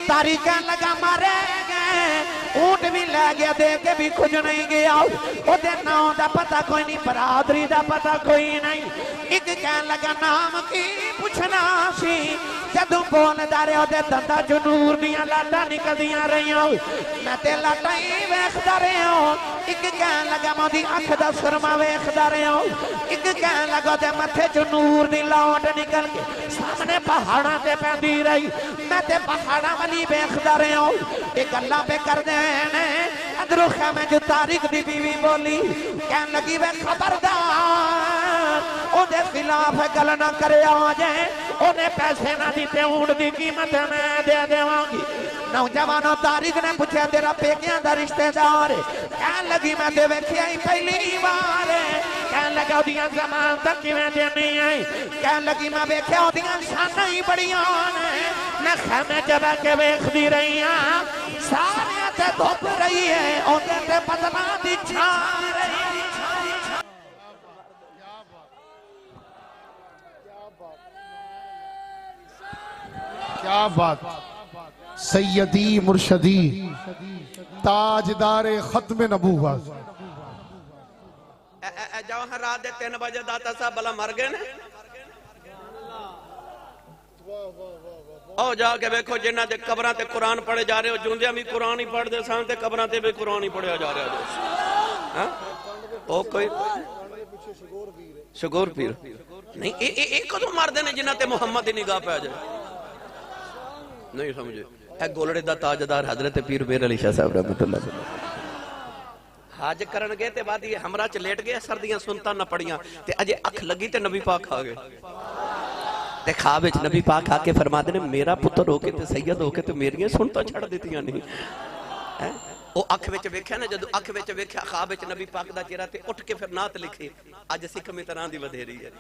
तारीख लगा मारे गए ऊंट भी लै गया दे के भी कुछ नहीं गया ओदे नाम दा पता कोई नहीं बरादरी दा पता कोई नहीं एक कह लगा नाम की पूछना सी जदों बोलदा रहे ओदे दंदा चों नूर दियां लाटां निकलदियां रहियां मैं ते लाटां ही वेखदा रहा एक कह लगा मोदी अख दा सुरमा वेखदा रहा एक कह लगा ओदे मथे चों नूर दी लौट निकल के सामने पहाड़ां ते पैंदी रही मैं ते पहाड़ां वाली वेखदा रहा ये गल्लां पे करदे ने अदरों मैं जो तारिक दी बीवी बोली कह लगी वे खबरदार ओदे खिलाफ गल ना करे आ जाए उन्हें पैसे ना दिते ऊंट की कीमत मैं दे देवांगी नौजवानों तारिक ने पूछा तेरा पेकियां दा रिश्तेदार कह लगी मैं ते वेखिया ही पहली बार कह लगा ओदियां जमानत किवें देनी है कह लगी मैं वेखिया ओदियां शानां ही बड़ियां ने मैं खैमे च बैठ के वेखदी रही हां सारे ते धुप रही है ओदे ते बदला दी छां रही क्या बात सैयदी मुर्शदी ताजदारे खत्म नबूवत जवाहर रात दे 3 बजे दाता साहब भला मर गए ने ओ जाके देखो जिन्हां दे कबरां ते कुरान पढ़े जा रहे हो जुंदियां भी कुरान ही पढ़दे सन ते कबरां ते भी कुरान ही पढ़िया जा रहा हां ओ कोई शगोर पीर नहीं ए कदों मरदे ने जिन्हां ते मुहम्मद दी निगाह पै जाए नहीं समझे है गोलड़े दा ताजदार हजरत पीर मेर अली शाह साहब रहमतुल्लाह हज करन गए ते बाद ये हमरा च लेट गए सर्दियां सुनता न पड़ियां ते अजे अख लगी ते नबी पाक खा गए ते ख्वाब विच नबी पाक आके फरमाते ने मेरा पुत्र होके ते सैयद होके ते मेरियां सुनता छड़ दित्तियां नहीं है ओ अख विच वेख्या ना जदों अख विच वेख्या ख्वाब विच नबी पाक दा चेहरा ते उठ के फिर नात लिखी अज सिख में तरह दी वधेरी है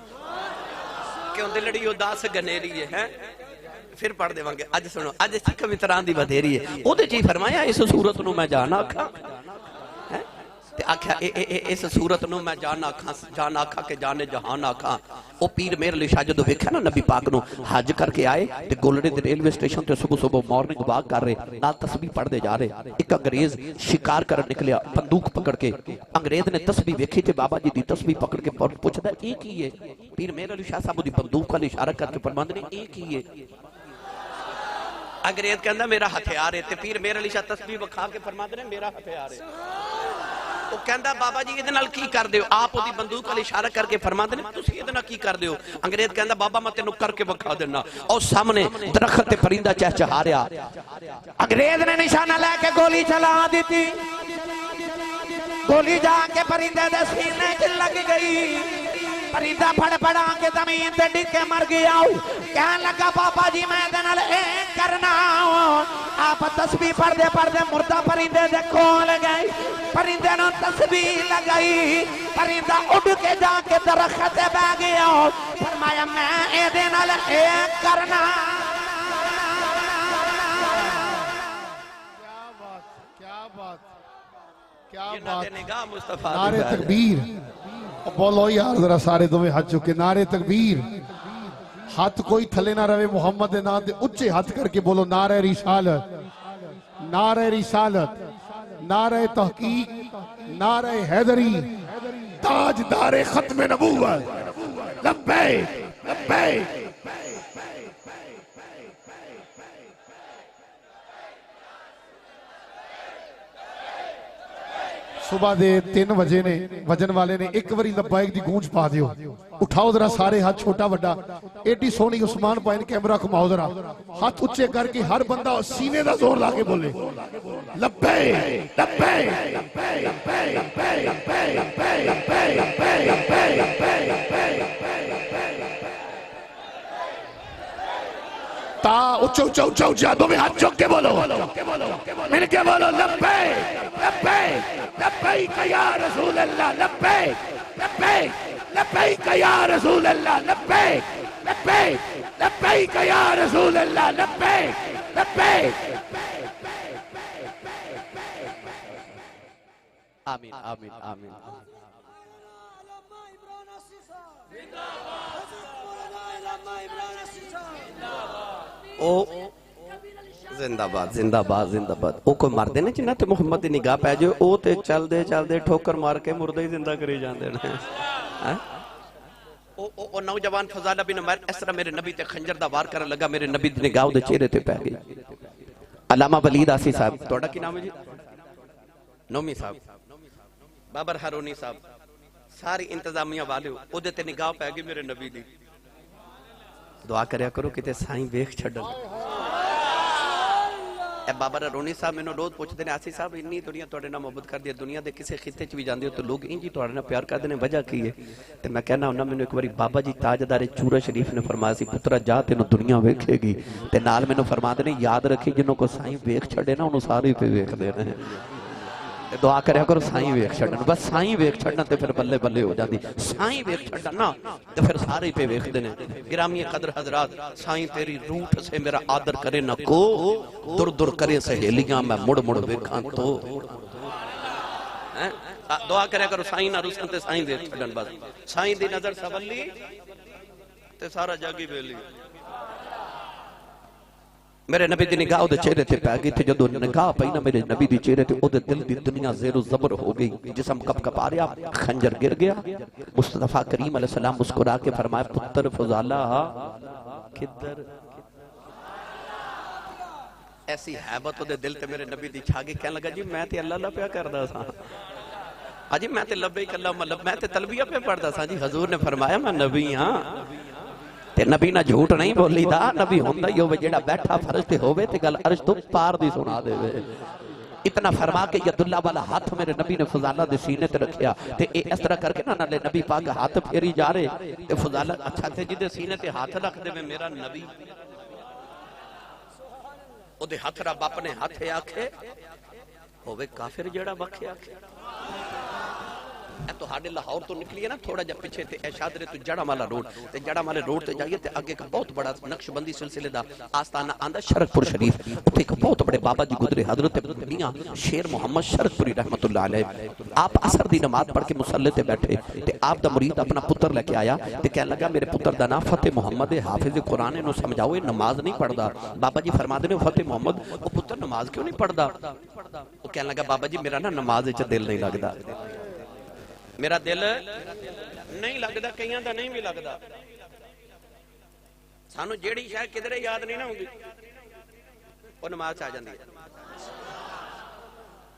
क्यों दिलड़ी उदास गनेरी है फिर पढ़ देवांगे अज सुनो अज सिख मित्रां दी वधेरी है ओदे च फरमाया इस सूरत नु मैं जान आखा है ते आख्या इस सूरत नु मैं जान आखा के जाने जहान आखा ओ पीर मेरे अली शाह जदों वेख्या ना नबी पाक नु हज करके आए ते गोलड़े दे रेलवे स्टेशन ते सुबह सुबह मॉर्निंग वॉक कर रहे नाल तस्बीह पढ़दे जा रहे एक अंग्रेज शिकार करन निकलिया बंदूक पकड़ के अंग्रेज ने तस्बीह वेखी ते बाबा जी दी तस्बीह पकड़ के पूछदा ए की है पीर मेरे अली शाह साहब दी बंदूक वाल इशारा करके फरमांदे ने ए की है अंग्रेज कहंदा मेरा हथियार है ते पीर मेरे अली शाह तस्बीह विखा के फरमांदे ने मेरा हथियार है वो कहंदा बाबा जी इहदे नाल की करदे हो आप ओदी बंदूक वाल इशारा करके फरमांदे ने तुसीं इहदे नाल की करदे हो अंग्रेज कहंदा बाबा मैं तैनूं करके विखा देना और सामने दरख्त ते परिंदा चहचहा रहा अंग्रेज ने निशाना लेके गोली चला दी गोली जाके परिंदे दे सीने च लग गई परिंदा फड़फड़ा के जमीन पे डिग के मर गया कहने लगा बाबा जी मैं करना आप तस्बीह पढ़दे मुर्दा परिंदे दे कोल गए परिंदे ने तस्बीह लगाई परिंदा उड़ के जाके दरख्त पे बैठ गया फरमाया मैं एदे नाल करना क्या बात नारे तकबीर बोलो यार जरा सारे दोवें हाथ चुके नारे तकबीर हाथ कोई थले ना रहे मोहम्मद दे नाम दे उच्चे हाथ करके बोलो नारे रिसालत नारे तहकीक नारे हैदरी ताजदारे खत्म नबूवत लब्बैक लब्बैक सुबह दे 3 बजे ने वजन वाले ने एक बारी लब्बैक दी गूंज पा दियो उठाओ जरा सारे हाथ छोटा बड़ा एडी सोहनी उस्मान पाइन कैमरा घुमाओ जरा हाथ उच्चे करके हर बंदा सीने दा जोर लाके बोले लब्बैक लब्बैक ता उच्चा उच्चा उच्चा उच्चा दो में हाथ चौक के बोलो मैंने क्या बोलो लब्बैक लब्बैक लब्बैक या रसूल अल्लाह लब्बैक लब्बैक लब्बैक या रसूल अल्लाह लब्बैक लब्बैक लब्बैक या रसूल अल्लाह लब्बैक लब्बैक आमीन आमीन आमीन ओ जिंदाबाद जिंदाबाद जिंदाबाद। वो कोई मरदे ने जिन्हां ते मुहम्मद दी निगाह पै जाए, वो ते चलदे चलदे ठोकर मार के मुर्दे ही जिंदा करी जांदे ने। ओ नौजवान फजाला बिन उमर इस तरह मेरे नबी ते खंजर दा वार करन लगा, मेरे नबी दी निगाह दे चेहरे ते पै गई। अल्लामा वलीद आसी साहब, तुहाडा की नाम है जी? नौमी साहब, बाबर हारूनी साहब, सारी इंतजामिया वाले ओदे ते निगाह पै गई मेरे नबी दी। दुआ करया करो किते साईं वेख छड्डन। ए बाबर हारूनी साहब मैनू रोज पूछते ने, आसी साहब इन्नी दुनिया तुहाडे नाल मोहब्बत करदी है, दुनिया दे किसी खिते च भी जांदे हो तो लोग इंज ही तुहाडे नाल प्यार करदे ने, वजह की है? ते मैं कहना हुन्ना, मैनू एक बारी बाबा जी ताजदारे चूरा शरीफ ने फरमाया सी, पुत्रा जा तेनू दुनिया वेखेगी। ते नाल मैनू फरमाते ने, याद रखी जिन्हों को साईं वेख छड्डे ना उन्होंने सारे पे वेखदे ने। दुआ करया करो साईं वेख छड्डन, बस साईं वेख छड्डन ते फिर बल्ले बल्ले हो जाती। साईं वेख छड्डन ना ते फिर सारे पे वेखदे ने। गिरामी कदर हजरात, साईं तेरी रूठ से मेरा आदर करे न को, दुर दुर करे सहेलियां मैं मुड़ मुड़ वेखां तो। दुआ करया करो साईं ना रुसन ते साईं वेख छड्डन, बस साईं दी नजर सवली ते सारा जागी वेली। मेरे नबी दी निगाह उहदे चेहरे ते पै गई थी। जदों निगाह पई ना मेरे नबी दी चेहरे ते, उहदे दिल दी दुनिया ज़ेरो ज़बर हो गई, जिस्म कपकपा रहा, खंजर गिर गया। मुस्तफा करीम अलैहिस्सलाम मुस्कुरा के फरमाया, पुत्र फजाला किधर? ऐसी हैबत उहदे दिल ते मेरे नबी दी छा गई। कहने लगा, जी मैं ते अल्लाह अल्लाह प्या करदा सा, अजी मैं ते लब्बैक अल्लाहुम्मा लब्बैक, मैं ते तलबिया पे पढ़दा सा। जी हजूर ने फरमाया मैं नबी हां, ते नबी ना झूठ नहीं बोली दा। नबी हुंदा ही होवे जेड़ा बैठा फर्श ते होवे ते गल अर्श तो पार दी सुना देवे। इतना फरमा के यदुल्ला वाला हाथ मेरे नबी ने फजाला दे सीने ते रखिया ते इस तरह करके ना नाले नबी पाक हाथ फेरी जा रहे ते फजाला अच्छा थे जिदे सीने ते हाथ रख देवे मेरा नबी, ओदे हाथ रब अपने हाथ आखे होवे काफिर जेड़ा वखे आखे। तुहाडे लाहौर तो निकली है ना थोड़ा जा पीछे ते शादरे तो जड़ामाला रोड ते जड़ामाले रोड ते जाइए ते आगे एक बहुत बड़ा नक्शबंदी सिलसिले दा आस्थाना आंदा शरकपुर शरीफ। उत्थे एक बहुत बड़े बाबा जी गुजरे हजरत मियां शेर मोहम्मद शरकपुरी रहमतुल्लाह अलैह। आप असर दी नमाज पढ़ के मुसल्ले ते बैठे ते आप दा मुरीद अपना पुत्र लेके आया ते कहने लगा मेरे पुत्र दा नाम फतेह मोहम्मद है, हाफिज कुरान है, समझाओ ये नमाज नहीं पढ़दा। बाबा जी फरमाते ने फतेह मोहम्मद वो पुत्र नमाज क्यों नहीं पढ़दा? वो कहने लगा बाबा जी मेरा ना नमाज विच दिल नहीं लगदा, मेरा दिल नहीं लगता, कईयां दा नहीं भी लगता। सानू जेड़ी शायद किधरे याद नहीं ना होंगी वो नमाज आ जाती है।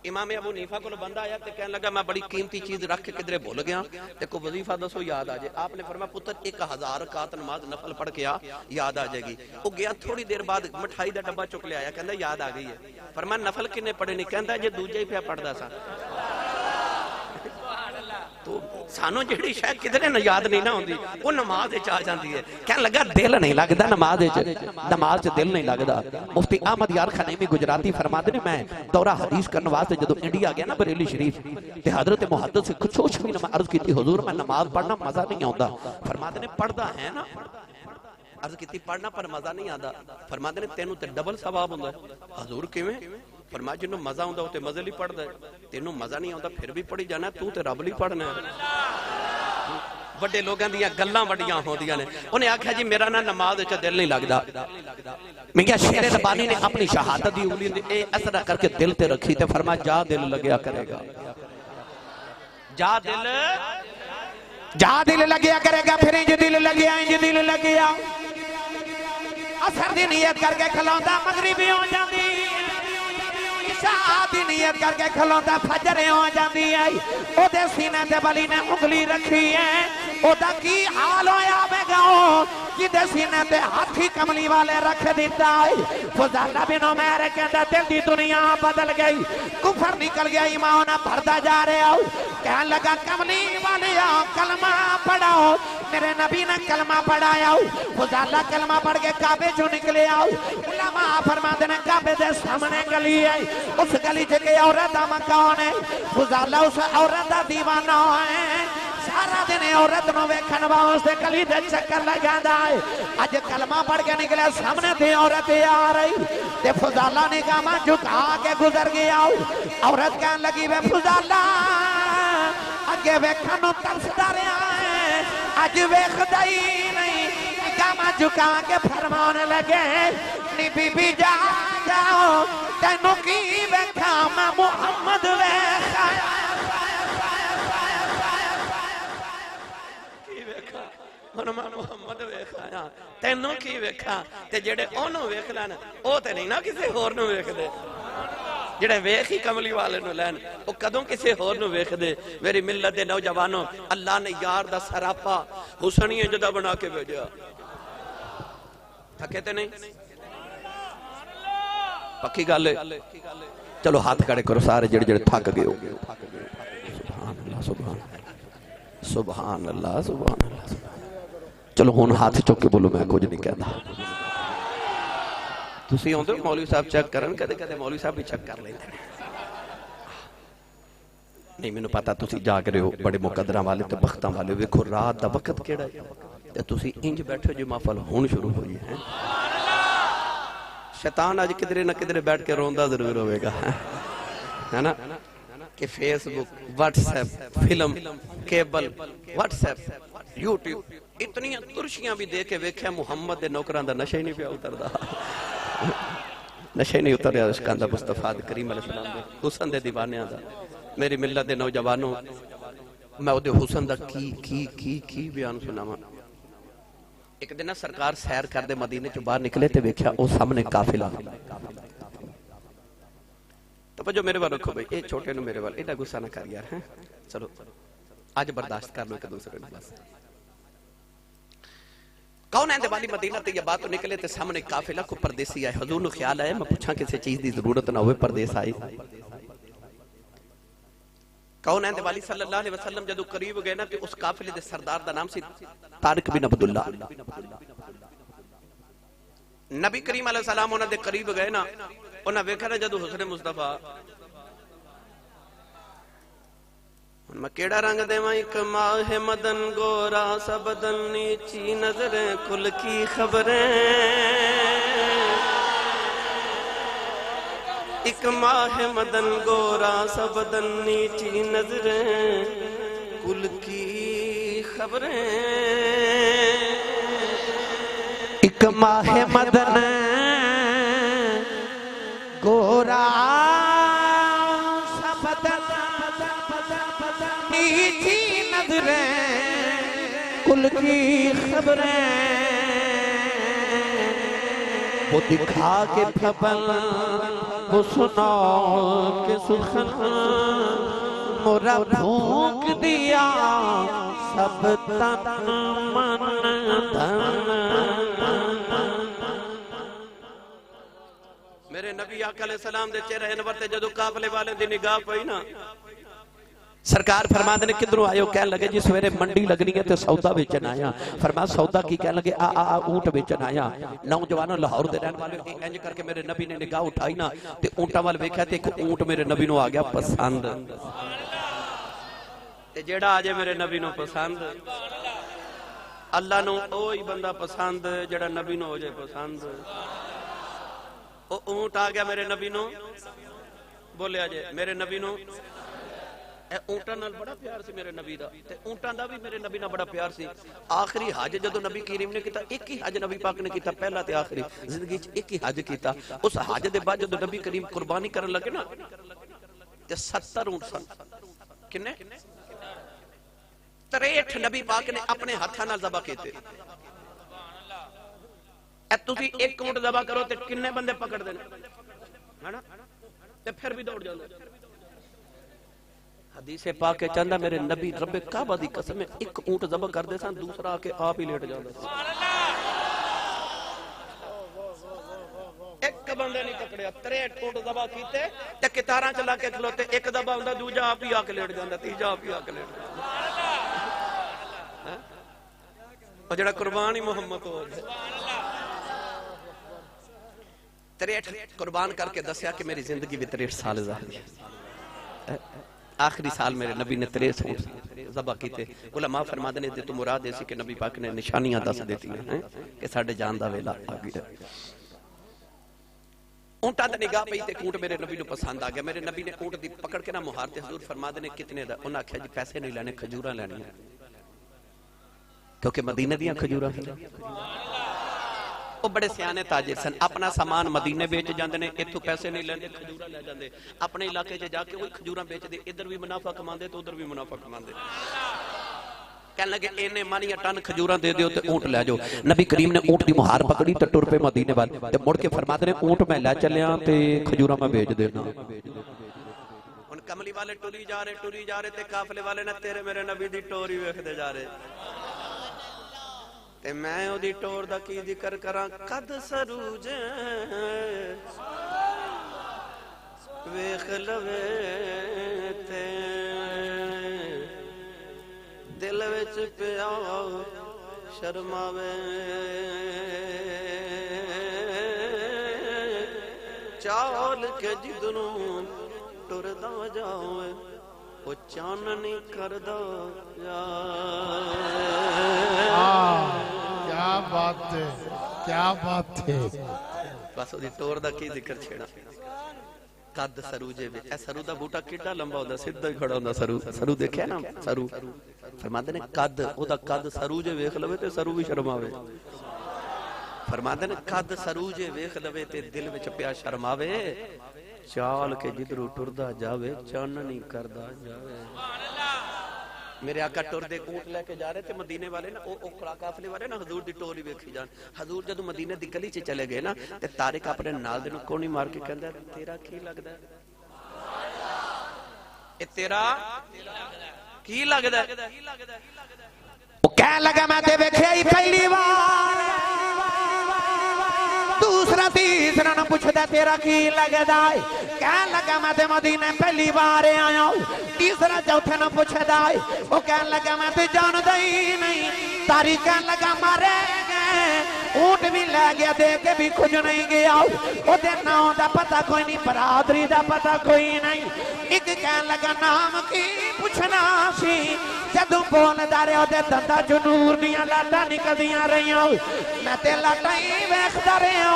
इमाम अबू हनीफा को बंदा आया ते कहने लगा मैं बड़ी कीमती चीज रख के किधरे भूल गया ते को वजीफा दसो याद आ जाए। आपने फरमाया पुत्र 1000 रकात नमाज नफल पढ़ के आ, याद आ जाएगी। वो गया थोड़ी देर बाद मिठाई का डब्बा चुक लिया, कहता याद आ गई है। फरमाया नफल किन्ने पढ़े नहीं? कहता जे दूजे ही पे पढ़दा सा। तो सानू जेड़ी शायद किधरे न याद नहीं ना होंदी वो नमाज आ जाती है। कहने लगा दिल नहीं लगता नमाज नमाज दिल नहीं लगता। मुफ्ती अहमद यार खनैमी गुजराती फरमाते ने मैं दौरा हदीस करने वास्ते जदों इंडिया गया ना बरेली शरीफ ते हजरत मुहद्दिस से कुछ भी अर्ज की हुजूर मैं नमाज पढ़ना मजा नहीं आता। फरमाते ने पढ़दा है ना, अर्ज की पढ़ना पर मजा नहीं आता। फरमाते ने तेनू ते डबल सवाब हुंदा। हजूर किवें? फरमाया जिन्हों मजा आंदा ते मजे लिए पढ़दा है, तेनू मजा नहीं आता फिर भी पढ़ी जाना, तू ते रब लिए पढ़ना है। बड़े लोगों दी गल्लां बड़ियां होंदियां ने। उन्हें आख्या जी मेरा ना नमाज विच दिल नहीं लगदा। मैं क्या शेर रब्बानी ने अपनी शहादत दी उंगली असरा करके दिल ते रखी ते फरमाया जा दिल लगया करेगा, जा दिल लगया करेगा। फिर इंज दिल लगया, इंज दिल लगया, असर दी नियत करके खलांदा मगरिबी हो जांदी, दी नियत करके खलोंदा फजर हो जाती है। ओदे सीने ते बली ने उंगली रखी है, ओदा की हाल होया वेगा जिदे सीने ते हाथी कमली वाले रख दिता है। फजाला बिन उमर कहंदा दिल दी दुनिया बदल गई, कुफर निकल गया, ईमान भरदा जा रहा। कहने लगा कमली वाले कलमा पढ़ाओ, मेरे नबी ने कलमा पढ़ाया। फजाला कलमा पढ़ के काबे चो निकले आओ। उलमा फरमाते ने काबे दे सामने गली है, उस गली च के औरत दा मकान है। फजाला उस औरत दा दीवाना है, सारा दिन औरत नु वेखण वास्ते गली दे चक्कर लगांदा है। अज कलमा पढ़ के निकले सामने ते औरत आ रही ते फजाला निगाह झुका के गुजर गया। औरत कहने लगी वे फजाला अगे वेखण नु तरसदा रहा है, अज वेखदा ही नहीं। निगाह झुका के फरमान लगे नी बीबी जा जाओ तेनों की वेखा मैं मुहम्मद वेखा ਹੁਣ ਮੈਂ ਮੁਹੰਮਦ ਵੇਖਾਂ ਤੈਨੂੰ ਕੀ ਵੇਖਾਂ ਤੇ ਜਿਹੜੇ ਉਹਨੂੰ ਵੇਖ ਲੈਣ ਉਹ ਤੇ ਨਹੀਂ ਨਾ ਕਿਸੇ ਹੋਰ ਨੂੰ ਵੇਖਦੇ ਜਿਹੜੇ ਵੇਖ ਹੀ ਕਮਲੀ ਵਾਲੇ ਨੂੰ ਲੈਣ ਉਹ ਕਦੋਂ ਕਿਸੇ ਹੋਰ ਨੂੰ ਵੇਖਦੇ ਮੇਰੀ ਮਿਲਤ ਦੇ ਨੌਜਵਾਨੋ ਅੱਲਾ ਨੇ ਯਾਰ ਦਾ ਸਰਾਪਾ ਹੁਸਨੀਏ ਜਦਾ ਬਣਾ ਕੇ ਭੇਜਿਆ ਥੱਕੇ ਤੇ ਨਹੀਂ ਪੱਕੀ ਗੱਲ ਹੈ ਚਲੋ ਹੱਥ ਖੜੇ ਕਰੋ ਸਾਰੇ ਜਿਹੜੇ ਜਿਹੜੇ ਥੱਕ ਗਏ ਹੋ ਸੁਭਾਨ ਅੱਲਾਹ ਸੁਭਾਨ ਅੱਲਾਹ ਸੁਭਾਨ ਅੱਲਾਹ चलो हुण हाथ चुक के बोलो मैं कुछ नहीं कहता तुसीं आउंदे हो मौलवी साहब चेक करन कदे कदे मौलवी साहब भी चेक कर लेंदे नहीं मैनूं पता तुसीं जाग रहे हो बड़े मुकद्दरां वाले ते बख्तां वाले वेखो रात दा वक्त किहड़ा है ते तुसीं इंज बैठे जो महफल हुण शुरू होई है शैतान अज किधरे ना किधरे बैठ के रोंदा जरूर होवेगा है ना कि Facebook WhatsApp film cable WhatsApp YouTube इतनी तुरशियां भी दे के वेख्या मुहम्मद दे नौकरां दा नशा ही नहीं पिया उतरदा नशा ही नहीं उतरिया इश्कां दा मुस्तफा करीम अलैहिस्सलाम दे हुसन दे दीवानियां दा मेरी मिल्लत दे नौजवानों मैं ओदे हुसन दा की बयान सुनावां एक दिन ना सरकार सैर करदे मदीने चों बाहर निकले ते वेख्या ओ सामने काफिला तो जो मेरे वाल रखो भाई ये छोटे नु मेरे वाल एडा गुस्सा ना कर यार हैं चलो आज बर्दाश्त कर लो एक दूसरे को बस कौन है वाली मदीना ते ये बात तो निकले ते सामने काफिला को परदेसी आए हुजूर नु ख्याल आया मैं पूछा किसी चीज की जरूरत ना होवे परदेस आए कौन है वाली सल्लल्लाहु अलैहि वसल्लम जदों करीब गए ना ते उस काफिले दे सरदार दा नाम सी तारिक बिन अब्दुल्ला नबी करीम अलैहि सलाम उन्हां दे करीब गए ना उन्हां वेखा ना जदों हुस्न मुस्तफा मैं केड़ा रंग देवां एक माह मदन गोरा सबदन नीची नजरें कुल की खबरें एक माह मदन गोरा सबदन नीची नजरें कुल की खबरें एक माह मदन गोरा कुल की खबरें वो दिखा के फबल वो सुना के सुखन मोरा फूक दिया सब तन मन धन मेरे नबी आका अलैहि सलाम दे चेहरे अनवर ते जदों काफले वाले दी निगाह पई ना सरकार फरमाते ने किधरों आयो कह लगे जी सवेरे मंडी लगनी है तो सौदा बेचन आया फरमा सौदा की कह लगे आ ऊंट बेचन आया नौजवानों लाहौर दे रहने वाले इंज करके मेरे नबी ने निगाह उठाई ना ते ऊंटा वाल वेख्या ते एक ऊंट मेरे नबी नु आ गया पसंद ते जेड़ा आ जाए मेरे नबी नु पसंद अल्लाह नु ओही बंदा पसंद जेड़ा नबी नु हो जाए पसंद ओ ऊंट आ गया मेरे नबी नु बोले आ जाए मेरे नबी नु ऊंटा नाल बड़ा प्यार सी मेरे नबी दा ते ऊंटां दा भी मेरे नबी नाल बड़ा प्यार सी आखिरी हज जदों नबी करीम ने कीता एक ही हज नबी पाक ने कीता पहला ते आखिरी जिंदगी च एक ही हज कीता उस हज दे बाद जदों नबी करीम कुर्बानी करन लगे ना ते 70 ऊंट सन किन्ने 63 नबी पाक ने अपने हाथां नाल ज़बह कीते ए तुसी एक ऊंट ज़बह करो ते किन्ने बंदे पकड़ देने है ना ते फिर भी दौड़ जांदे हदीसे पाक के चंदा मेरे नबी रब्बे काबा दी कसम एक ऊंट ज़बह कर दे सन दूसरा आके आप ही लेट जांदा एक बंदे नहीं पकड़या 63 ऊंट ज़बह कीते ते कितारां चला के खलोते एक दबा हुंदा दूजा आप ही आके लेट जांदा तीजा आप ही आके लेट जांदा और जेड़ा कुर्बान ही मोहम्मद हो सुभान अल्लाह 63 कुर्बान करके दसिया कि मेरी जिंदगी भी 63 साल ज़ाहिर आखिरी साल मेरे नबी ने 63 ऊंट ज़बह कीते उलमा फरमाते ने तो मुराद ऐसी कि नबी पाक ने निशानियां दस देती हैं कि साडे जान दा वेला आ गया ऊंटा ते निगाह पई ते ऊंट मेरे नबी नु पसंद आ गया मेरे नबी ने ऊंट दी पकड़ के ना मुहार ते हुजूर फरमाते ने कितने दा उन्हां आख्या जी पैसे नहीं लेने खजूरां लेनियां क्योंकि मदीने दियां खजूरां वो बड़े सियाने ताजिर सन, अपना सामान मदीने बेच जाते हैं, इतों पैसे नहीं लेंगे, खजूरा ले जाते, अपने इलाके च जाके वही खजूरा बेचते, इधर भी मुनाफा कमाते तो उधर भी मुनाफा कमाते। कहने लगे इन्ने मानिया टन खजूरा दे दो तो ऊंट ले जाओ। नबी करीम ने ऊंट की मुहार पकड़ी तो टुर पे मदीने वाल, ते मुड़ के फरमाते ने ऊंट मैं लै चलिया ते खजूरा मैं बेच देना। हुण कमली वाले टुरी जा रहे ते काफले वाले ने तेरे मेरे नबी दी टोरी वेखदे जा रहे, ते मैं ओदी टोर दा की जिक्र करा, कद सरूज वेख लवे ते दिल विच पिया शर्मावे, चाल के जिदनों टुरदा जावे वो चाननी करदा क्या बात है, क्या बात है। बस ओदी टोर दा की जिक्र छेड़ा। कद सरू जे वे, सरू दा बूटा किड्डा लंबा होंदा, सीधा ही खड़ा होंदा। सरू सरू देखिया ना, सरू फरमाते ने कद ओदा कद सरू जे वेख लवे ते सरू भी शर्मावे। फरमाते ने कद सरू जे वेख लवे ते दिल विच पिया शर्मावे, चाल के जिधरों टुरदा जावे चाननी करदा जावे। मेरे आका टुरदे ऊंट लेके जा रहे थे मदीने वाले ना, ओ काफले वाले ना हजूर दी टोरी वेखी जान। हजूर जदों मदीने दी गली च चले गए ना ते तारिक अपने नाल दे नूं कोनी मार के कहंदा, तेरा की लगदा है, ए तेरा की लगदा है? ओ कह लगा मैं ते वेखिया ही पहली बार, दूसरा तीसरा न पूछदा तेरा की लगदा है। कह लगा मैं ते मदीने पहली बार आया, तीसरा चौथा न पूछदा है। ओ कह लगा मैं ते जानदा ही नहीं। तारी कह लगा मारे गए, ऊंट भी ले गया दे के भी कुछ नहीं गया, ओदे नाम दा पता कोई नहीं, बरादरी दा पता कोई नहीं। एक कह लगा नाम की पुछना सी, जदों बोलदा रहे ओदे दंदा चों नूर दियां लाटां निकलदियां रहियां, मैं ते लाटां ही वेखदा रहा।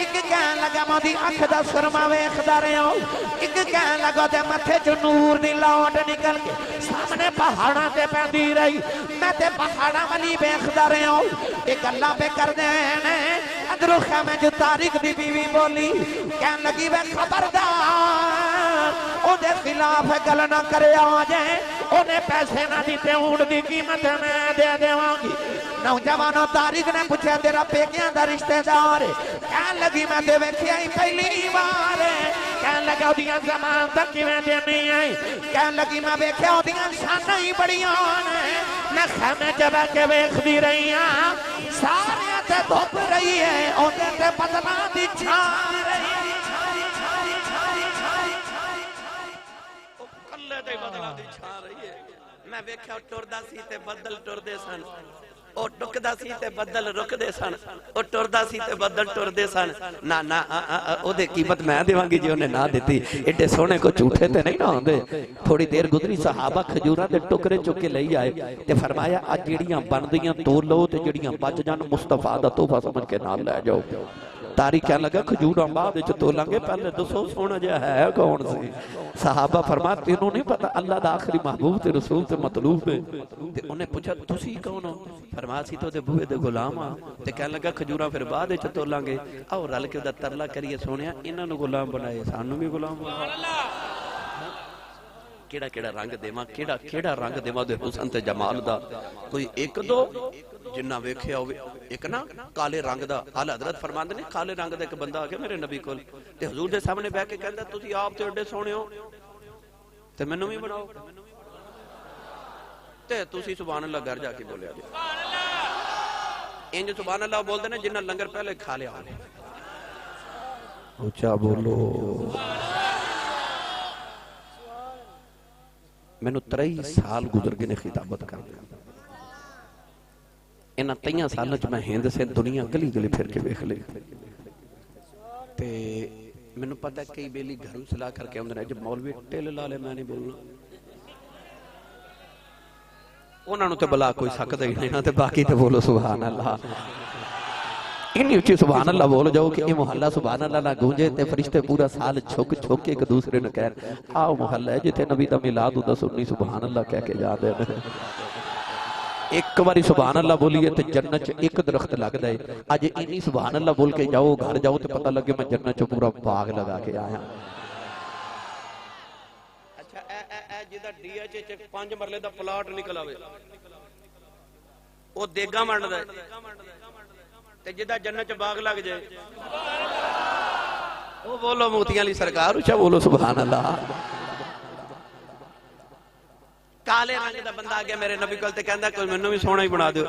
एक कह लगा मोदी अख दा सुरमा वेखदा रहा, एक कह लगा ते मथे चों नूर दी लौट निकल के सामने पहाड़ां ते पैंदी रही, मैं ते पहाड़ां वाली वेखदा रहा। ये गल्लां पे करदे ने अदरों खैमे जो तारिक दी बीवी बोली, कहन लगी वे खबरदार ओदे खिलाफ गल ना करे जे, ओने पैसे ना दिते ऊंट दी कीमत मैं दे देवांगी। नौजवानों तारिक ने पूछा तेरा पेकियां दा रिश्तेदार, कहन लगी मैं ते वेखिया ही पहली बार। कहन लगा ओदियां जमानत किवें देनी है, कहन लगी मैं वेखिया ओदियां शानां ही बड़ियां ने, मैं खैमे च बैठ के वेखदी रही हां, सारे ते धुप रही है ओदे ते बदलां दी छां रही, कल्ले ते बदलां दी छां रही है। मैं वेख्या टुरदा सी ते बदल टुरदे सन, ओ टुकदा सी ते बदल रुकदे सन, ओ टुरदा सी ते बदल टुरदे सन। ना ना ओदे कीमत मैं देवांगी जी ओने ना दित्ती। एडे सोहणे को झूठे ते नहीं ना होंदे। थोड़ी देर गुजरी सहाबा खजूरां दे टुकड़े चुक के लई आए ते फरमाया अज जेड़ियां बनदियां तोल लो ते जेड़ियां बच जान मुस्तफा दा तोहफा समझ के नाल लै जाओ। तारिक कहन लगा खजूरां बाद विच तोलांगे, पहले दसो सोहना जिहा है कौन सी? सहाबा फरमा तेनू नहीं पता अल्लाह दा आखिरी महबूब ते रसूल ते मतलूब है। ते उन्हें पूछा तुसी कौन हो? फरमा सी तो दे बूहे दे गुलाम आ। ते कहन लगा खजूरां फिर बाद विच तोलांगे, आओ रल के ओदा तरला करिए सोहणिया इन्हां नूं गुलाम बनाए, सानू भी गुलाम बना। केड़ा केड़ा रंग देवां, केड़ा केड़ा रंग देवां दे हुस्न ते जमाल दा। कोई एक दो जिन्ना वेख्या होवे। एक ना काले रंग दा, आला हजरत फरमांदे ने काले रंग दा एक बंदा आ गया मेरे नबी कोल ते हुजूर दे सामने बैठ के कहंदा तुसी आप ते एडे सोहणे हो ते मैनू भी बनाओ। ते तुसी सुभान अल्लाह घर जाके बोलिया जी, इंज सुभान अल्लाह बोलदे ने जिन्ना लंगर पहले खा लिया। ऊंचा बोलो। मैनू 23 साल गुजर गए ने खिताबत कर दिया। इन्हां 23 सालों च मैं हिंद से दुनिया गली गली फिर के वेख ली ते मैनू पता कई बेली घरों सलाह करके आउंदे ने, जब मौलवी टिल ला ले मैं नहीं बोलना, उन्हां नूं ते बुला कोई सकदा ही नहीं ना, ते बाकी ते बोलो सुभान अल्लाह। इन्नी उच्ची सुभान अल्लाह बोल जाओ कि ये मोहल्ला सुभान अल्लाह ना गूंजे ते फरिश्ते पूरा साल छुक छुक के एक दूसरे ने कहन आओ मोहल्ला है जिथे नबी दा मिलाद हुंदा सुन्नी सुभान अल्लाह कह के जांदे ने। एक बारी सुभान अल्लाह बोलिए तो जन्नत च एक दरख्त लगता है। अज इन्नी सुभान अल्लाह बोल के जाओ, घर जाओ तो पता लगे मैं जन्नत च पूरा बाग लगा के आया। अच्छा जिदा डीएच च 5 मरले दा प्लाट निकल आवे वो देगा मंडदा है ते जिदा जन्नत च बाग लग जाए वो बोलो मोतियां वाली सरकार उचा बोलो सुभान अल्लाह। काले रंग का बंदा आ गया मेरे नबी कोल ते कहंदा कोई मैनू भी सोहना ही बना दो।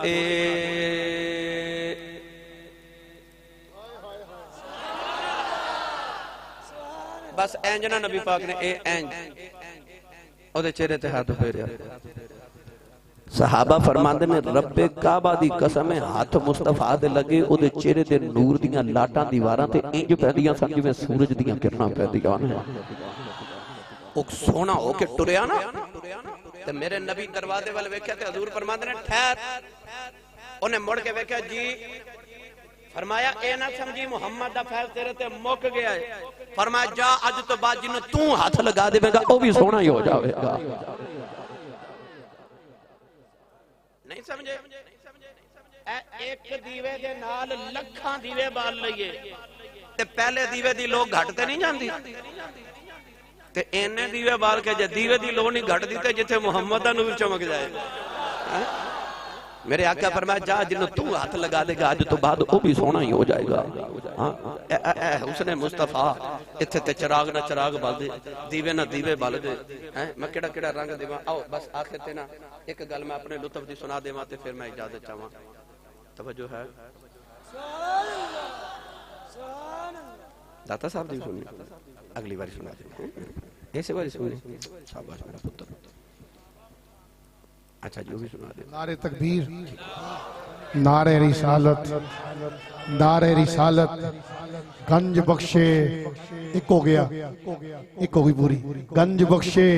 बस इंज ना नबी पाक ने इंज ओदे चेहरे ते हाथ फेरिया। सहाबा फरमांदे ने रब्बे काबा दी कसम है हाथ मुस्तफा दे लगे ओदे चेहरे ते नूर दियां लाटां दीवारां ते इंज पैंदियां सन जिवें सूरज दियां किरणां पैंदियां ने। ओ सोहना हो के टुरिया ना ते मेरे नबी दरवाजे वाल वेख्या ते हजूर फरमांदे ने ठहर। ओने मुड़ के वेख्या जी फरमाया ए ना समझी मुहम्मद दा फैल तेरे ते मुक गया है। फरमाया जा अज तो बाद जिन्नू तू हाथ लगा देवेगा ओ भी सोहना ही हो जाएगा। नहीं समझे? एक दीवे दे नाल लखां दीवे बाल लईए ते पहले दीवे दी लोग घट ते नहीं जांदी ते इन्ने दीवे बाल के जे दीवे दी लोग नहीं घटदी ते जिथे मुहम्मद दा नूर चमक जाए। मेरे आका फरमाया जा जिन्नू तू हाथ लगा देगा अज तो बाद वो भी सोना ही हो जाएगा। उसने मुस्तफा इत्थे ते चिराग ना चिराग बल दे दीवे ना दीवे बल दे हैं मैं केड़ा केड़ा रंग देवां। आओ बस आखिर ते ना एक गल मैं अपने लुत्फ दी सुना देवां ते फिर मैं इजाजत चाहां। तवज्जो है दाता साहब दी सुनी अगली बारी सुना दे ऐसे बारी सुनी शाबाश मेरा पुत्र। अच्छा जो भी सुना दे। नारे तकबीर, नारे रिसालत, नारे रिसालत, गंज बख्शे एक हो गया, एक हो गई पूरी। गंज बख्शे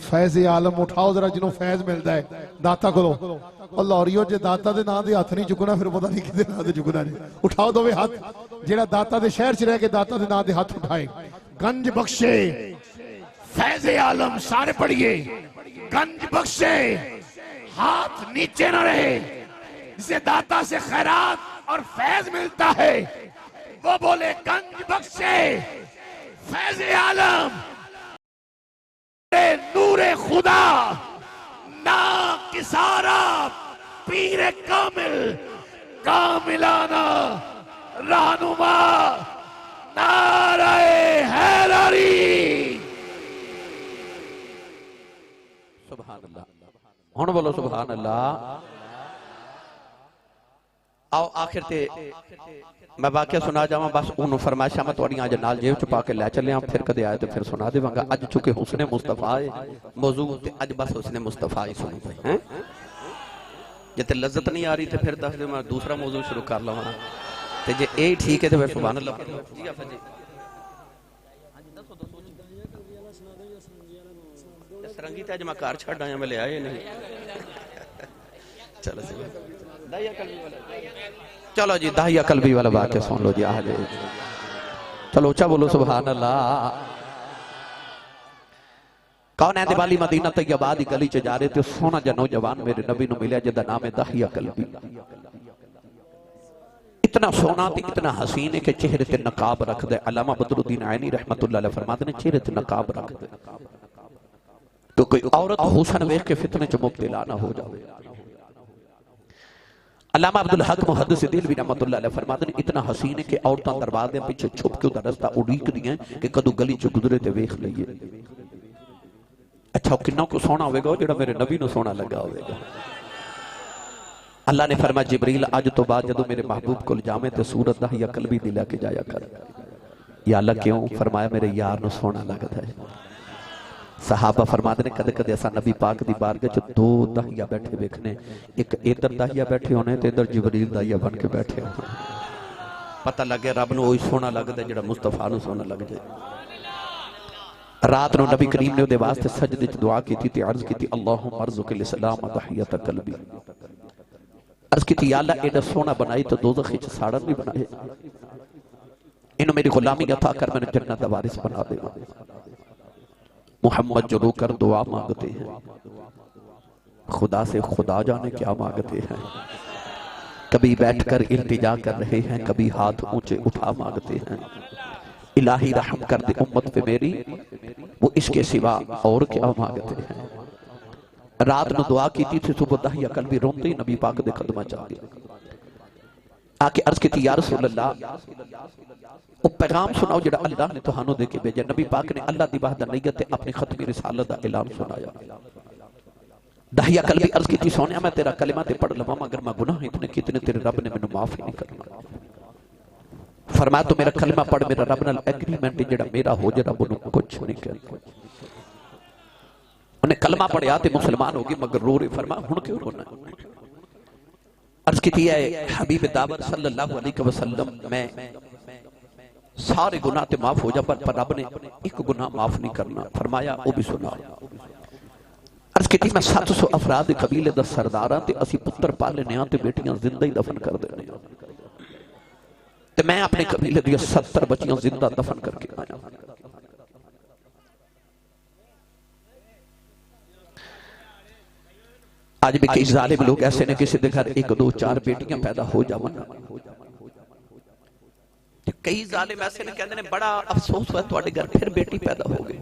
फैज आलम उठाओ जरा जिन्हों फैज मिलता है दाता को लाहौरियों जे दाता दे नाम दे हाथ नहीं चुकना फिर पता नहीं किदे नाम दे चुकना ने। उठाओ दोवे हाथ जेड़ा दाता दे शहर च रह के दाता दे नाम दे हाथ उठाए। गंज बख्शे फैज आलम सारे पढ़िए। गंज बख्शे हाथ नीचे न रहे जिसे दाता से खैरात और फैज मिलता है वो बोले गंज बख्शे फैज आलम नूरे खुदा ना किसारा पीर कामिल कामिलाना रहनुमा नारे हैदरी। सुभान अल्लाह हुण बोलो सुभान अल्लाह। आओ आखिर ते मैं वाकया सुना जावा बस उन फरमाइशा मैं तुहाडियां अज नाल जेब च पा के लै चलिया फिर कदे आए तो फिर सुना देवांगा। अज चूंकि हुस्ने मुस्तफा है मौजू ते अज बस हुस्ने मुस्तफा ही सुनो भाई हैं। जे ते लज्जत नहीं आ रही तो फिर दस दे मैं दूसरा मौजू शुरू कर लवां ते जे ए ठीक है तो फिर सुभान अल्लाह जी आफा जी सरंगी ते अज मैं घर छड्ड आया मैं ले आए नहीं। चलो दाहिया कलबी वाला चलो जी दाहिया कलबी वाला वाक़या सुन लो जी आ जाए। चलो ऊंचा बोलो सुभान अल्लाह। कौन है दिवाली मदीना तैयबा दी गली च जा रहे थे सोहना जिहा नौजवान मेरे नबी नूं मिलिया जिहदा नाम है दाहिया कलबी। इतना सोना ते इतना हसीन है कि चेहरे ते नकाब रखदे। अल्लामा बदरुद्दीन आयनी रहमतुल्लाह अलैह फरमाते ने चेहरे ते नकाब रखदे तो कोई औरत हुस्न वेख के फितने च मुब्तला ना हो जाए। अल्लामा अब्दुल हक मुहद्दिस दिलवी रहमतुल्लाह अलैह फरमाते हैं इतना हसीन है कि औरतां दरवाजे पीछे छुप के उदा रास्ता उड़ीकदियां कि कदों गली च गुजरे ते वेख लईए। अच्छा किन्ना को सोहना होवेगा जेड़ा मेरे नबी नूं सोहना लगा होवेगा। अल्लाह ने फरमाया जिब्रील अज तो बाद जदों मेरे महबूब कोल जावे ते सूरत दाहिया कलबी दी लेके जाया कर। या अल्लाह क्यों? फरमाया मेरे यार नूं सोहना लगदा है। सहाबा फरमाते ने कदे कदे असा नबी पाक दी बारगाह च दो दाहिया बैठे वेखने एक इधर दाहिया बैठे होने ते इधर जिब्रील दाहिया बन के बैठे होने। पता लगे रब नूं ओही सोहना लगदा जेड़ा मुस्तफा नूं सोहना लग जाए। रात नूं नबी करीम ने उहदे वास्ते सजदे च दुआ कीती ते अर्ज कीती अल्लाहुम्मा अर्ज़ुक़िल इस्लाम तहियत कलबी। अर्ज कीती या अल्लाह एड़ा सोहना बनाई तो दोज़ख विच साड़न भी बनाए। इन्हूं मेरी गुलामी अता कर मैनूं जन्नत दा वारिस बना दे। मुहम्मद जो रोकर दुआ मांगते हैं खुदा से खुदा जाने क्या मांगते हैं। कभी बैठकर इल्तिजा कर रहे हैं, कभी हाथ ऊंचे उठा मांगते हैं। इलाही रहम कर दे उम्मत पे मेरी, वो इसके सिवा और क्या मांगते हैं। रात ਨੂੰ दुआ की थी सुबह दहिया कल भी रोंदे ही नबी पाक दे कदमां च आ गया। आके अर्ज की या रसूल अल्लाह, वो पैगाम सुनाओ जिहड़ा अल्लाह ने तुहानू दे के भेजा। नबी पाक ने अल्लाह दी वहदानियत ते अपनी खत्मी रिसालत दा ऐलान सुनाया। दहिया कल भी अर्ज की थी सोनिया मैं तेरा कलिमा ते पढ़ लवां मगर मैं गुनाह इतने कितने तेरे रब ने मैनू माफ ही नहीं करना। फरमाया तो मेरा कलिमा पढ़, मेरा रब नाल एग्रीमेंट जिहड़ा मेरा हो जा, रब नूं कुछ नहीं कहना। उन्हें कलमा पढ़िया तो मुसलमान हो गए मगर रो रहे। फरमाया हुण क्यों रोना। अर्ज की है हबीब दावर सल्लल्लाहु अलैहि वसल्लम, मैं सारे गुनाह ते माफ हो जा पर रब ने एक गुनाह माफ नहीं करना। फरमाया वो भी सुना। अर्ज की मैं 700 अफराद दे कबीले दा सरदार हां ते असीं पुत्र पालने हां ते बेटियां जिंदा ही दफन कर देने हां ते मैं अपने कबीले दी 70 बच्चियां जिंदा दफन करके आया। आज भी कई जालिम लोग ऐसे ने किसी के घर 1 2 4 बेटियां पैदा हो जावन। कई जालिम ऐसे ने कहते हैं बड़ा अफसोस हुआ तुहाडे घर फिर बेटी पैदा हो गई।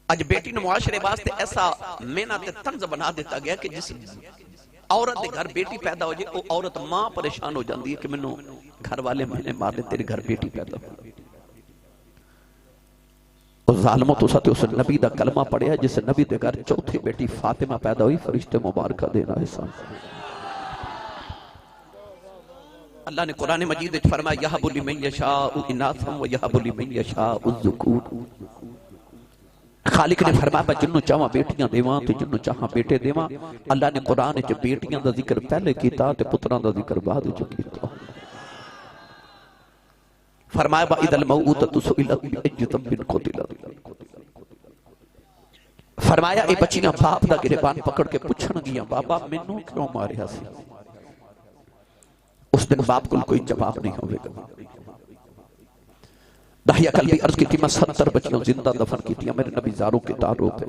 आज बेटी ने मुआशरे वास्ते ऐसा मेहनत तंज बना दिता गया कि जिस औरत के घर बेटी पैदा हो जाए वो औरत मां परेशान हो जाती है कि मैनू घर वाले मैंने मारे, तेरे घर बेटी पैदा हो। जालमो तुसा ते उस नबी दा कलमा पढ़िया जिस नबी दे घर चौथी बेटी फातिमा पैदा हुई। फरिश्ते मुबारक देना हिस्सा। अल्लाह ने कुरान मजीद में फरमाया यहबु लिमन यशाउ इनाथम व यहबु लिमन यशाउ ज़ुकूर। खालिक ने फरमाया मैं जिन्नू चाहां बेटियां देवां ते जिन्नू चाहां बेटे देवां। अल्लाह ने कुरान च बेटियां दा जिक्र पहले कीता ते पुत्रां दा जिक्र बाद च कीता। फरमाया बा इदल मऊततु सुइलत बिअय्यितम बिन कुतिलत। फरमाया ये बच्चियां बाप दा गिरबान पकड़ के पूछण गियां बाबा मैनू क्यों मारिया सी। उस दिन बाप को कोई जवाब नहीं होगा। दहिया कल भी अर्ज की थी मैं 70 बच्चियों जिंदा दफन की थी मेरे नबी ज़ारों के तारों पे।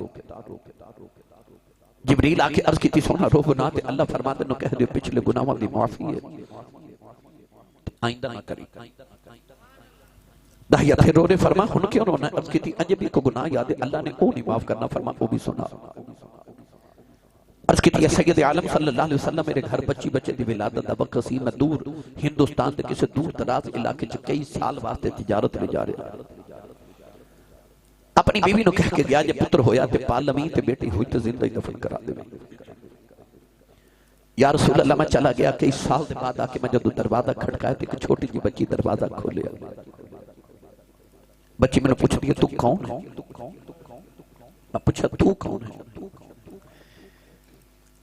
जिब्रील आके अर्ज की थी सोना रो गुनाह ते अल्लाह फरमाते नो कह दे पिछले गुनाहों की माफी है आइंदा ना करी। दहिया फिर रोने फरमा हुन क्यों रोना। अर्ज की थी अजय भी को गुनाह याद है अल्लाह ने वो नहीं माफ करना। फरमा वो भी सुना। अर्ज की थी सैयद आलम सल्लल्लाहु अलैहि वसल्लम मेरे घर बच्ची बच्चे दी विलादत दा वक्त सी। मैं दूर हिंदुस्तान के किसी दूर दराज इलाके च कई साल वास्ते तिजारत में जा रहा। अपनी बीवी नु कह के गया जे पुत्र होया ते पाल लवी ते बेटी हुई ते जिंदा ही दफन करा दे। या रसूल अल्लाह मैं चला गया कई साल के बाद आके मैं जब दरवाजा खड़काया तो एक छोटी जी बच्ची दरवाजा खोलिया। बच्ची मैंने पूछती है तू कौन है। मैं पूछा तू कौन है।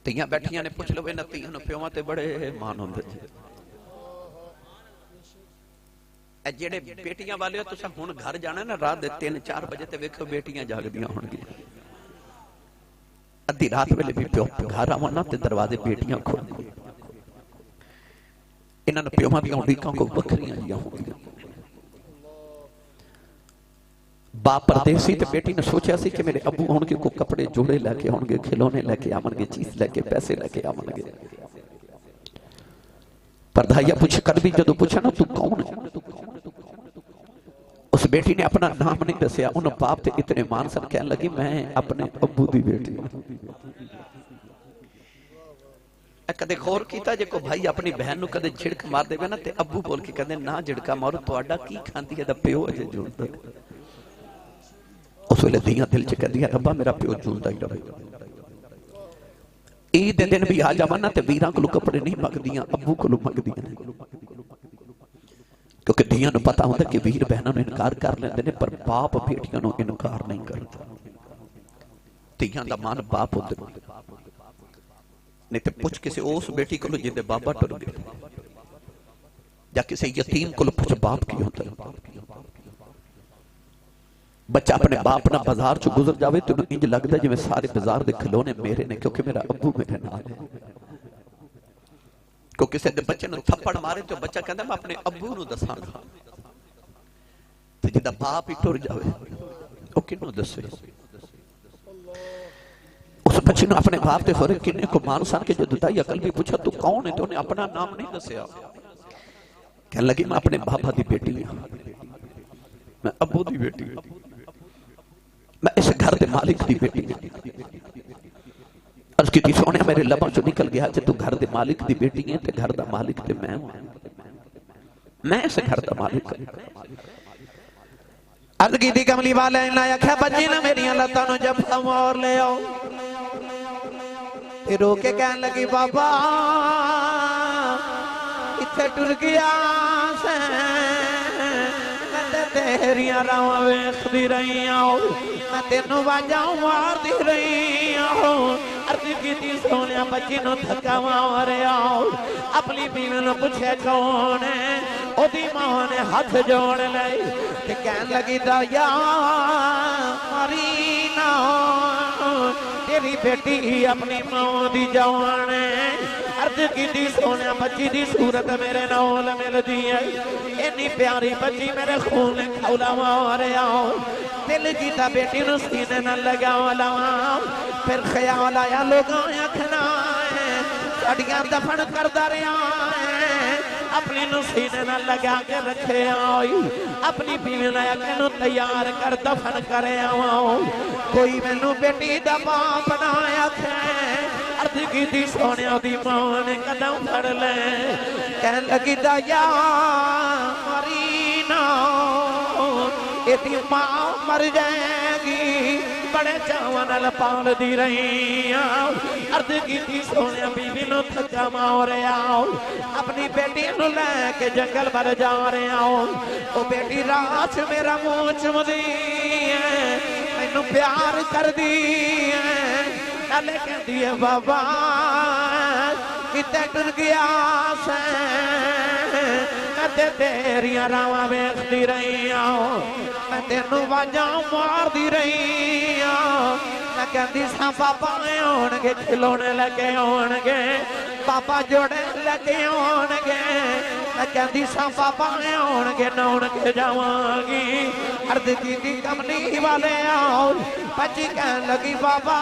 तियां बैठियां ने पूछ लो इन्हां तियां नूं प्योवां ते बड़े मान हुंदे ने। ए जेड़े बेटियां वाले हो तुसां हुण घर जाना ना रात दे 3-4 बजे ते वेखो बेटियां जागदियां होणगियां। अद्धी रात वेले भी प्यो घर आवन ना ते दरवाजे बेटियां खोल इन्हां नूं प्योवां दी उड़ीकां को बखरियां जियां होंदियां। बाप परदेसी ते बेटी ने सोचा सी कि मेरे अबू आउणगे को कपड़े जोड़े लैके आउणगे खिलौने लैके आउणगे चीज लैके पैसे लैके आउणगे। पर दाइया पूछे कर भी जदों पूछा ना तू कौन है। उस बेटी ने अपना नाम नहीं दसिया। उन बाप ते इतने मान सन कहन लगी मैं अपने अबू दी बेटी। कदे गौर कीता जे को भाई अपनी बहन नूं कदे झिड़क मार देवे ना ते अबू बोल के कहंदे ना झिड़का मारो तुहाडा की खांदी है दा प्यो अजे जुड़दा। उस वेले दियां दिल च कहदियां रब्बा मेरा प्यो जुड़दा ही रहे। ईद दे दिन भी आ जावन ना ते वीरां कोलों कपड़े नहीं मंगदियां अबू कोलों मंगदियां ने। क्योंकि दियां नूं पता हुंदा कि वीर बहनां नूं इनकार कर लैंदे ने पर बाप बेटियां नूं इनकार नहीं करदा। दियां दा मान बाप हुंदे नहीं ते पुछ किसी उस बेटी कोलों जिंदे बाबा टुर गए या किसी यतीम कोलों पुछ बाप की होंदा। बच्चा अपने बाप ना बाजार चो गुजर जावे तो इंज लगता जिवें सारे बाजार दे खिलौने मेरे ने क्योंकि मेरा अबू मेरे नाल है। को किसी दे बच्चे नूं थप्पड़ मारे तो बच्चा कहता मैं अपने अबू नूं दसांगा ते जिदा बाप ही टुर जावे ओ किन्नू दसे। उस बच्ची ने अपने बाप ते होरे किन्ने को मान सन के जो दाई अकल भी पूछा तू कौन है तो उन्हें अपना नाम नहीं दसिया कहने लगी मैं अपने बाबा दी बेटी हां मैं अबू दी बेटी मैं इस घर के मालिक दी बेटी अर्ज की सोने मेरे लबां चो निकल गया जे तू घर दे मालिक दी बेटी है ते घर दा मालिक ते मैं इस घर दा मालिक अर्ज की कमली वाले ने आख्या बच्ची ने मेरिया लत्तां नु जफ्फा मार ले आओ फिर रो के कहने लगी बाबा इत्थे टुर गया से मैं तेरिया रावां वेखदी रही हूं मैं तेनों वाजा मारदी रही हूं अर्ज की सोनिया बच्ची नु थका मारिया अपनी बीवी नु पूछे कौन है ओदी मां ने हाथ जोड़ लए ते कहन लगी दया मारी ना तेरी बेटी अपनी मां दी जवान अर्ज की सोनिया बच्ची दी सूरत मेरे नाल मिलदी है इन्नी प्यारी बच्ची मेरे खून ने खौला मारिया दिल कीता बेटी नु सीने न लगा लावा फिर ख्याल आया लोगां आखना साडियां दफन करदा रहा अपनी नु सीने न लगा के रखे आई अपनी बीवी ने आखन तैयार कर दफन करे आवा कोई मैनू बेटी दा बाप बनाया थे अर्ज की सोनिया दी मां ने कदम फड़ ले कहन लगी दया मरी ना एदी मां मर जाएगी बड़े चावां नाल पालदी रही अर्ज की सोनिया बीवी नु थका मारिया अपनी बेटी नु लेके जंगल भर जा रहा ओ बेटी रात मेरा मुंह चुमदी है मैनू प्यार कर दी है नाले कहती है बाबा किते टुर गया से मैं तेरिया रावां वेखदी रही मैं तेनू वाजा मारदी रही मैं कहती सा पापा आउणगे खिलौने लगे आउणगे पापा जोड़े लगे आउणगे मैं कहती सा पापा आउणगे नौण के जावांगी अर्ज की कमली वाले आओ बच्ची कहन लगी बाबा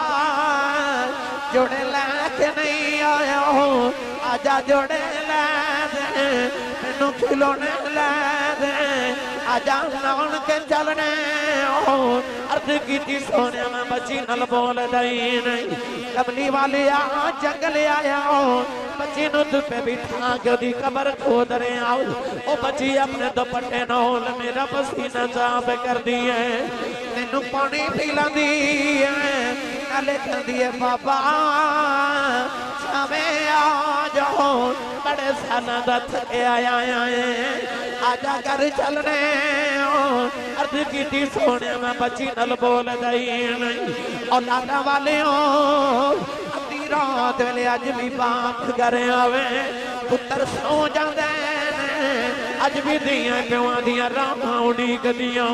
जोड़े लैके नहीं आया हो आजा जोड़े लै दे मैनू खिलौने लै दे आजा नौण के चलने अर्ज की सोने में बच्ची नल बोल दई नहीं कमली वाले आ जंगल आया बच्ची नु धुपे बिठा के ओदी कबर खोद रहे आओ ओ बच्ची अपने दुपट्टे नाल मेरा पसीना साफ कर दी है मैनू पानी पिलांदी है नाले कहंदी है बाबा शामे आ जाओ बड़े सालां दा थके आया है आजा घर चलने अर्ज की सोने में बच्ची नल बोल दई नहीं और लाडा वाले अद्धी रात वेले अज भी बात करे आवे पुत्र सो जांदे अज भी दियां प्यों दियां राहां उड़ीकदियां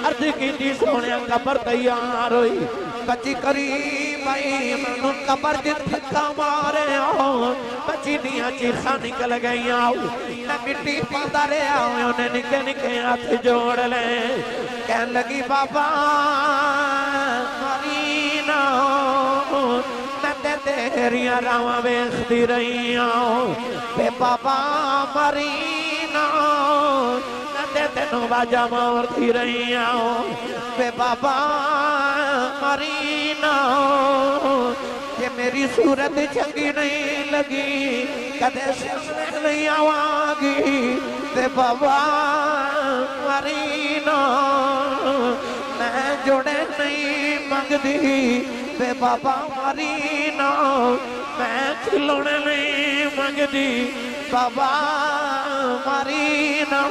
अर्ज की सोने कबर तैयार हुई बच्ची करीब आई मैनू कबर च धक्का मारे बच्ची दियां चीखां निकल गई मैं मिट्टी पाता रहा उन्हें निके निके हाथ जोड़ ले कहन लगी बाबा मरी ना मैं तेरिया रावां वेखदी रही बे बाबा मरी ना तेनू बाजा मारती रही बे बाबा मरी ना ये मेरी सूरत चंगी नहीं लगी कदे सामने नहीं आवागी ते बाबा मरी ना मैं जोड़े नहीं मंगदी ते बाबा मरी ना मैं खिलौने नहीं मंगदी बाबा मरी ना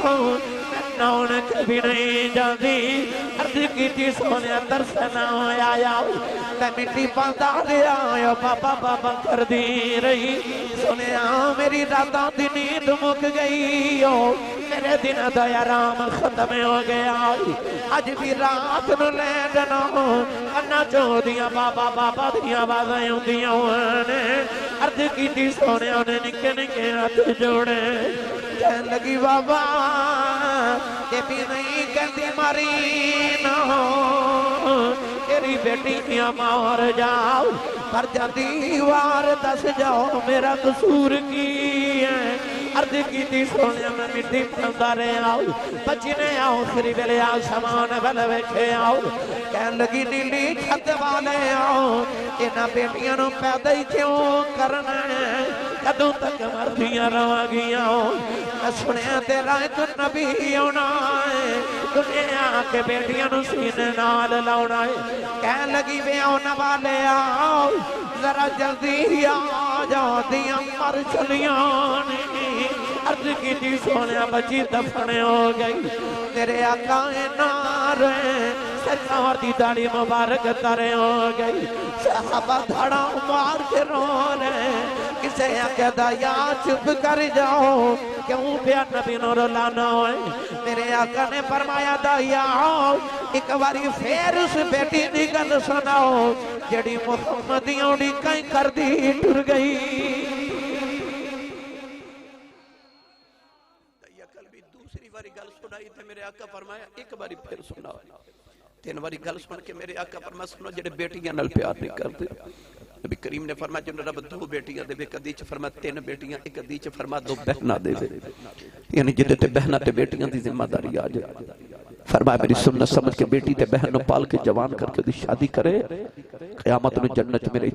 नौण कभी नहीं जाती अर्ज की सोने दर्शन आया मैं मिट्टी पाता रहा बाबा बाबा कर दी रही सोने मेरी रातों की नींद मुक गई हो मेरे दिन का आराम खत्म हो गया अज भी रात नू लैंदना अन्ना चौदियां बाबा बाबा दियां आवाज़ां आउंदियां ने अर्ज की सोने उन्हें निके निके हाथ जोड़े कहन लगी बाबा ये भी नहीं कहती मरी ना मेरी बेटियां मार जाओ, पर जदी वार दस जाओ मेरा कसूर की है। अर्ज की सोने में मिट्टी पाਉਂਦਾ ਰਿਹਾ, बचने आओ फिर वेले आसमान वल वेखे आओ, कह लगी नीली छत वाले आओ, इन्हां बेटियां नूं पैदा ही क्यों करना है, कदों तक मरदियां रवांगियां। मैं सुनिया तेरा एक नबी आना है, दुनिया के बेटियां नूं सीने नाल लाउणा है। कह लगी वे आने वाले आओ, जरा जल्दी आ जाओ, दियां मर चलियां ने। अर्ज की सोने बची दफन हो गई, तेरे आका नार सरकार दी दाढ़ी मुबारक तरे हो गई। साहबा धड़ा मार के रो रहे, किसे आखदा या चुप कर जाओ, क्यों पिया नबी नूर लाना है। मेरे आका ने फरमाया दया एक बारी फिर उस बेटी दी गल सुनाओ, जेड़ी मुहम्मद दी औड़ी कई कर दी टुर गई। दूसरी बारी गल सुनाई थे मेरे आका फरमाया एक बारी फिर सुनाओ। तीन बारी गल सुन के मेरे आका फरमाया सुनो जेडे बेटियां नाल प्यार नहीं करते। नबी करीम ने फरमाया जिन्हें रब दो बेटियां देवे, एक दी च फरमाया तीन बेटियां, एक दी च फरमाया दो बहना देवे, यानी जिदे ते बहना ते बेटियां दी जिम्मेदारी आ जाए। फरमाया मेरी सुन्नत समझ के बेटी ते बहन नु पाल के जवान करके दी शादी करे, क़यामत में जन्नत मेरे